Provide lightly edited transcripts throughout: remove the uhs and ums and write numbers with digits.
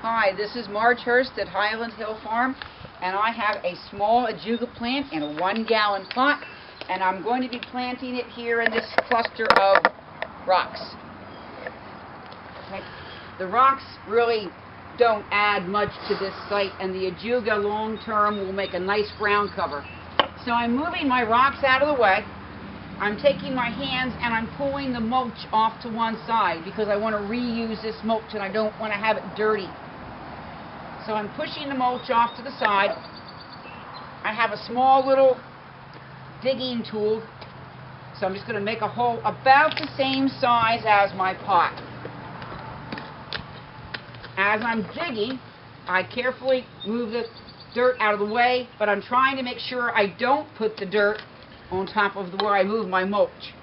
Hi, this is Marge Hurst at Highland Hill Farm, and I have a small Ajuga plant in a 1-gallon pot, and I'm going to be planting it here in this cluster of rocks. Okay. The rocks really don't add much to this site, and the Ajuga long term will make a nice ground cover. So I'm moving my rocks out of the way. I'm taking my hands and I'm pulling the mulch off to one side because I want to reuse this mulch and I don't want to have it dirty. So I'm pushing the mulch off to the side. I have a small little digging tool, so I'm just going to make a hole about the same size as my pot. As I'm digging, I carefully move the dirt out of the way, but I'm trying to make sure I don't put the dirt on top of where I move my mulch.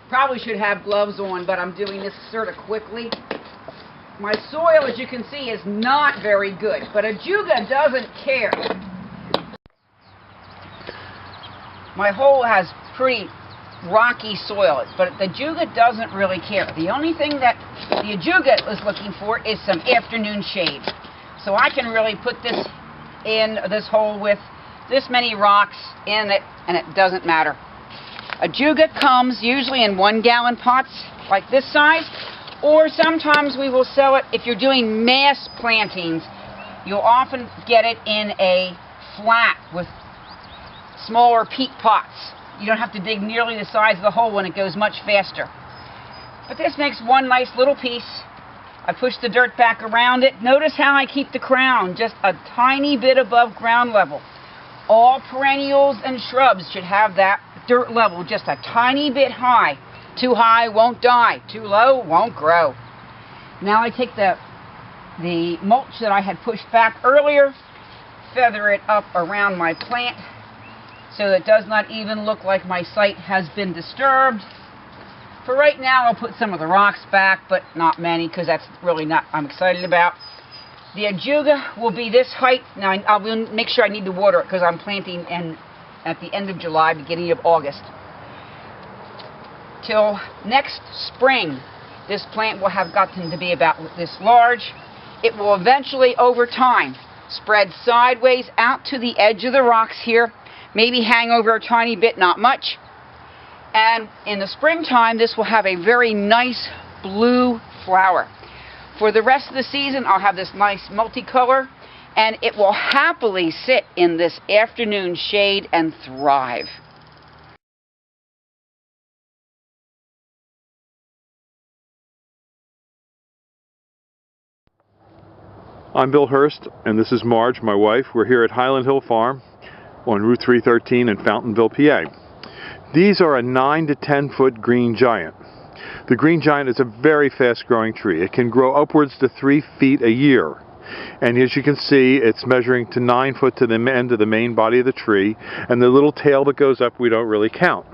Probably should have gloves on, but I'm doing this sort of quickly. My soil, as you can see, is not very good, but Ajuga doesn't care. My hole has pretty rocky soil, but the Ajuga doesn't really care. The only thing that the Ajuga is looking for is some afternoon shade. So I can really put this in this hole with this many rocks in it, and it doesn't matter. Ajuga comes usually in 1-gallon pots like this size, or sometimes we will sell it if you're doing mass plantings. You'll often get it in a flat with smaller peat pots. You don't have to dig nearly the size of the hole when it goes much faster. But this makes one nice little piece. I push the dirt back around it. Notice how I keep the crown just a tiny bit above ground level. All perennials and shrubs should have that dirt level just a tiny bit high. Too high won't die. Too low won't grow. Now I take the mulch that I had pushed back earlier, feather it up around my plant so that it does not even look like my site has been disturbed. For right now, I'll put some of the rocks back, but not many, because that's really not I'm excited about. The Ajuga will be this height. Now, I'll make sure I need to water it, because I'm planting at the end of July, beginning of August. Till next spring, this plant will have gotten to be about this large. It will eventually, over time, spread sideways out to the edge of the rocks here, maybe hang over a tiny bit, not much. And in the springtime, this will have a very nice blue flower. For the rest of the season, I'll have this nice multicolor, and it will happily sit in this afternoon shade and thrive. I'm Bill Hurst, and this is Marge, my wife. We're here at Highland Hill Farm on Route 313 in Fountainville, PA. These are a 9 to 10 foot green giant. The green giant is a very fast growing tree. It can grow upwards to 3 feet a year. And as you can see, it's measuring to 9 foot to the end of the main body of the tree, and the little tail that goes up we don't really count.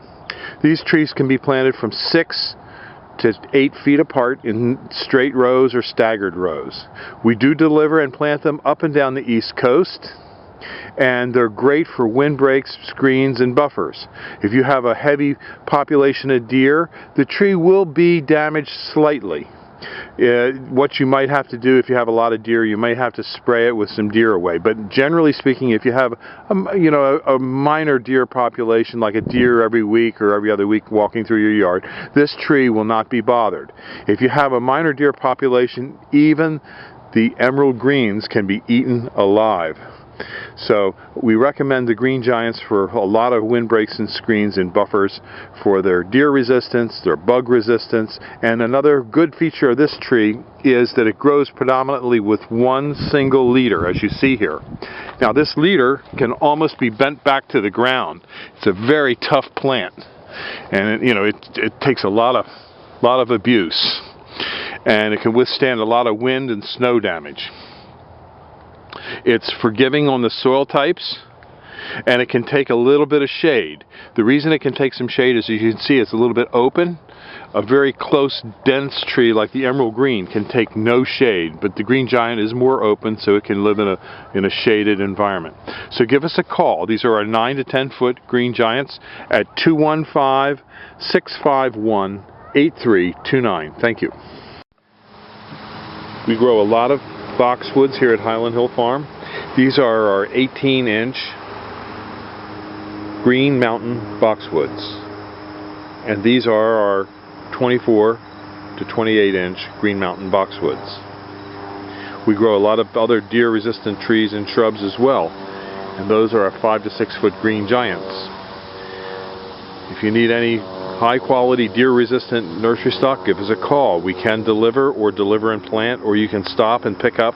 These trees can be planted from 6 to 8 feet apart in straight rows or staggered rows. We do deliver and plant them up and down the East Coast, and they're great for windbreaks, screens, and buffers. If you have a heavy population of deer, the tree will be damaged slightly. What you might have to do if you have a lot of deer, you might have to spray it with some deer away. But generally speaking, if you have a minor deer population, like a deer every week or every other week walking through your yard, this tree will not be bothered. If you have a minor deer population, even the emerald greens can be eaten alive. So we recommend the green giants for a lot of windbreaks and screens and buffers for their deer resistance, their bug resistance, and another good feature of this tree is that it grows predominantly with one single leader, as you see here. Now this leader can almost be bent back to the ground. It's a very tough plant, and it takes a lot of abuse, and it can withstand a lot of wind and snow damage. It's forgiving on the soil types, and it can take a little bit of shade. The reason it can take some shade is, as you can see, it's a little bit open. A very close, dense tree like the emerald green can take no shade, but the green giant is more open, so it can live in a shaded environment. So give us a call. These are our 9 to 10 foot green giants at 215-651-8329. Thank you. We grow a lot of boxwoods here at Highland Hill Farm. These are our 18-inch Green Mountain boxwoods. And these are our 24 to 28-inch Green Mountain boxwoods. We grow a lot of other deer-resistant trees and shrubs as well. And those are our 5 to 6 foot green giants. If you need any high-quality deer-resistant nursery stock, give us a call. We can deliver and plant, or you can stop and pick up.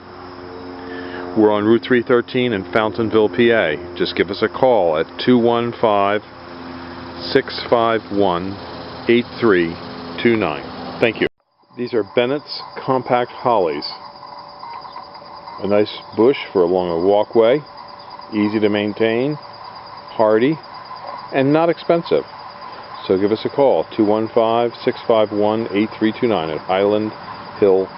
We're on Route 313 in Fountainville, PA. Just give us a call at 215-651-8329. Thank you. These are Bennett's compact hollies. A nice bush for along a walkway, easy to maintain, hardy, and not expensive. So give us a call, 215-651-8329 at Highland Hill